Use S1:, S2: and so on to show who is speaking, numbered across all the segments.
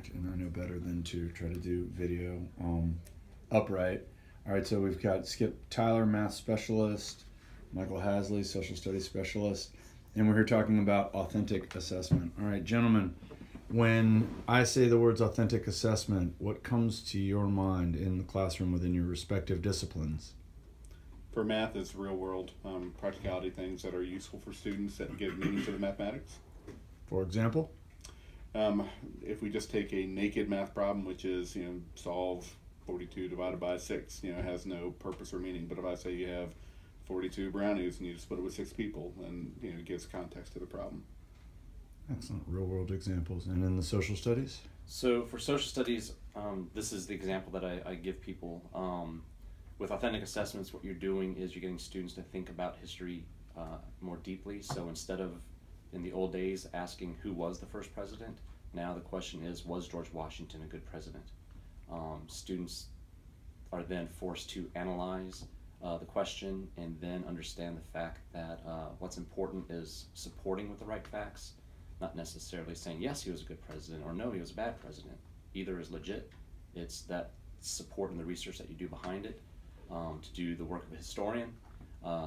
S1: correct, and I know better than to try to do video upright. All right, so we've got Skip Tyler, math specialist, Michael Hasley, social studies specialist, and we're here talking about authentic assessment. All right, gentlemen, when I say the words authentic assessment, what comes to your mind in the classroom within your respective disciplines?
S2: For math, it's real world practicality things that are useful for students that give meaning to the mathematics.
S1: For example?
S2: If we just take a naked math problem, which is, solve 42 divided by 6, it has no purpose or meaning. But if I say you have 42 brownies and you split it with 6 people, then, it gives context to the problem.
S1: Excellent. Real world examples. And in the social studies?
S3: So for social studies, this is the example that I give people. With authentic assessments, what you're doing is you're getting students to think about history more deeply. So instead of, in the old days, asking who was the first president, now the question is, was George Washington a good president? Students are then forced to analyze the question and then understand the fact that what's important is supporting with the right facts, not necessarily saying, yes, he was a good president, or no, he was a bad president. Either is legit. It's that support and the research that you do behind it to do the work of a historian.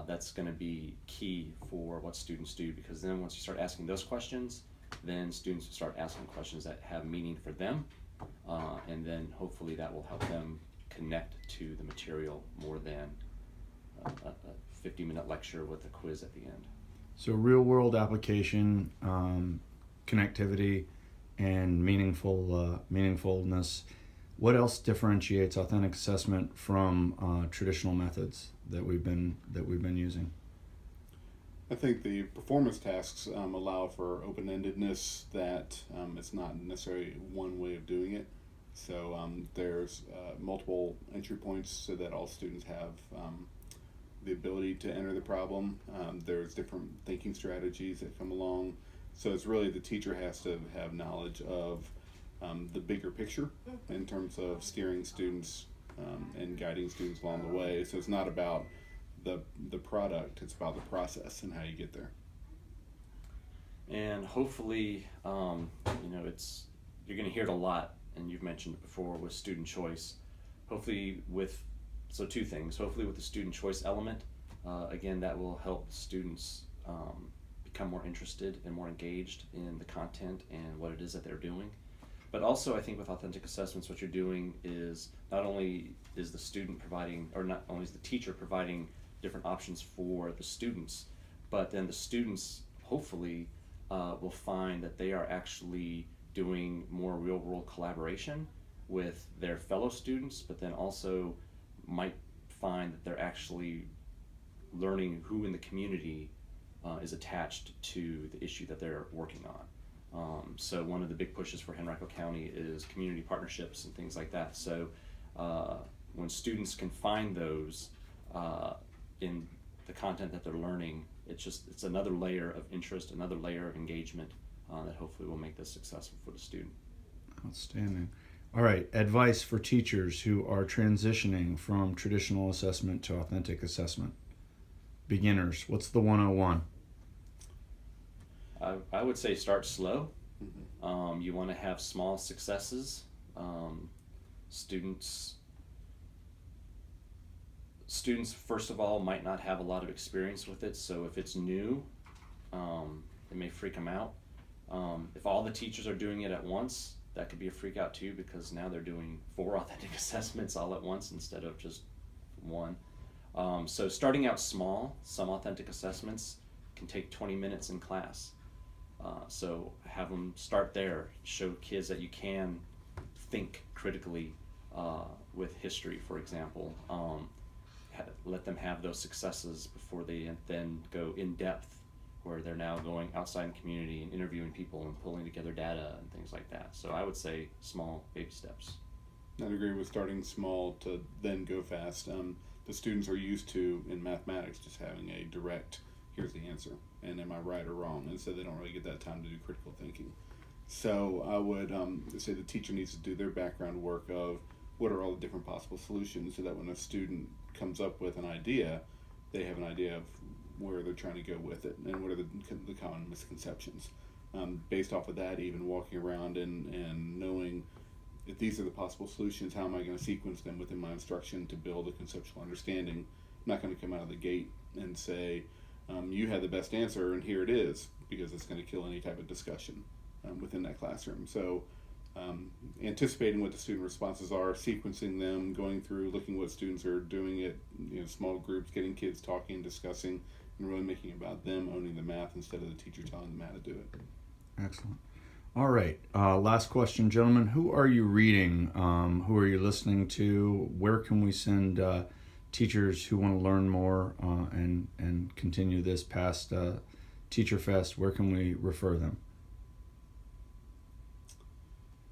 S3: That's going to be key for what students do, because then once you start asking those questions, then students will start asking questions that have meaning for them, and then hopefully that will help them connect to the material more than a 50-minute lecture with a quiz at the end.
S1: So real world application, connectivity, and meaningfulness. What else differentiates authentic assessment from traditional methods that we've been using?
S2: I think the performance tasks allow for open-endedness, that it's not necessarily one way of doing it. So there's multiple entry points so that all students have the ability to enter the problem. There's different thinking strategies that come along. So it's really the teacher has to have knowledge of the bigger picture in terms of steering students and guiding students along the way. So it's not about the product, it's about the process and how you get there.
S3: And hopefully, you're going to hear it a lot, and you've mentioned it before with student choice. Hopefully two things. Hopefully with the student choice element, again, that will help students become more interested and more engaged in the content and what it is that they're doing. But also, I think with authentic assessments, what you're doing is not only is the student providing, or not only is the teacher providing different options for the students, but then the students hopefully will find that they are actually doing more real-world collaboration with their fellow students, but then also might find that they're actually learning who in the community is attached to the issue that they're working on. So one of the big pushes for Henrico County is community partnerships and things like that. So when students can find those in the content that they're learning, it's another layer of interest, another layer of engagement that hopefully will make this successful for the student.
S1: Outstanding. All right, advice for teachers who are transitioning from traditional assessment to authentic assessment. Beginners, what's the 101?
S3: I would say start slow.
S2: Mm-hmm.
S3: You want to have small successes. Students, first of all, might not have a lot of experience with it, so if it's new, it may freak them out. If all the teachers are doing it at once, that could be a freak out too, because now they're doing 4 authentic assessments all at once instead of just 1. So starting out small, some authentic assessments can take 20 minutes in class. So have them start there, show kids that you can think critically with history, for example. Let them have those successes before they then go in depth, where they're now going outside in community and interviewing people and pulling together data and things like that. So I would say small baby steps.
S2: I'd agree with starting small to then go fast. The students are used to, in mathematics, just having a direct, here's the answer, and am I right or wrong? And so they don't really get that time to do critical thinking. So I would say the teacher needs to do their background work of what are all the different possible solutions, so that when a student comes up with an idea, they have an idea of where they're trying to go with it and what are the common misconceptions. Based off of that, even walking around and knowing if these are the possible solutions, how am I going to sequence them within my instruction to build a conceptual understanding? I'm not going to come out of the gate and say, you had the best answer and here it is, because it's going to kill any type of discussion within that classroom. So anticipating what the student responses are, sequencing them, going through, looking what students are doing at small groups, getting kids talking, discussing, and really making it about them owning the math instead of the teacher telling them how to do it.
S1: Excellent. All right. Last question, gentlemen. Who are you reading? Who are you listening to? Where can we send teachers who want to learn more and continue this past Teacher Fest? Where can we refer them?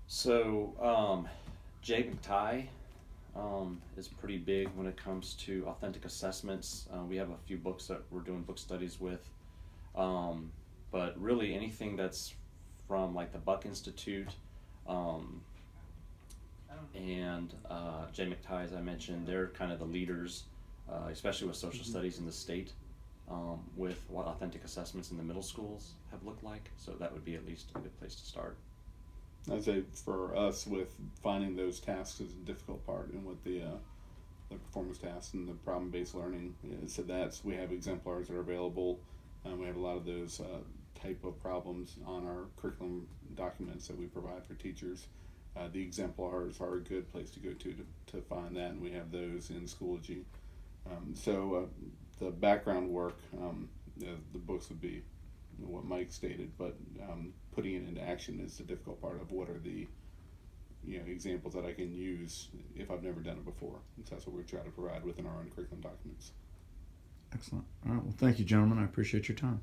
S3: So, Jay McTighe is pretty big when it comes to authentic assessments. We have a few books that we're doing book studies with. But really anything that's from like the Buck Institute and Jay McTighe, as I mentioned, they're kind of the leaders, especially with social studies in the state, with what authentic assessments in the middle schools have looked like. So that would be at least a good place to start.
S2: I'd say for us, with finding those tasks is a difficult part, and with the performance tasks and the problem-based learning, so we have exemplars that are available. We have a lot of those type of problems on our curriculum documents that we provide for teachers. The exemplars are a good place to go to find that, and we have those in Schoology. So the background work, the books would be what Mike stated, but putting it into action is the difficult part of what are the examples that I can use if I've never done it before. And so that's what we try to provide within our own curriculum documents.
S1: Excellent. All right. Well, thank you, gentlemen. I appreciate your time.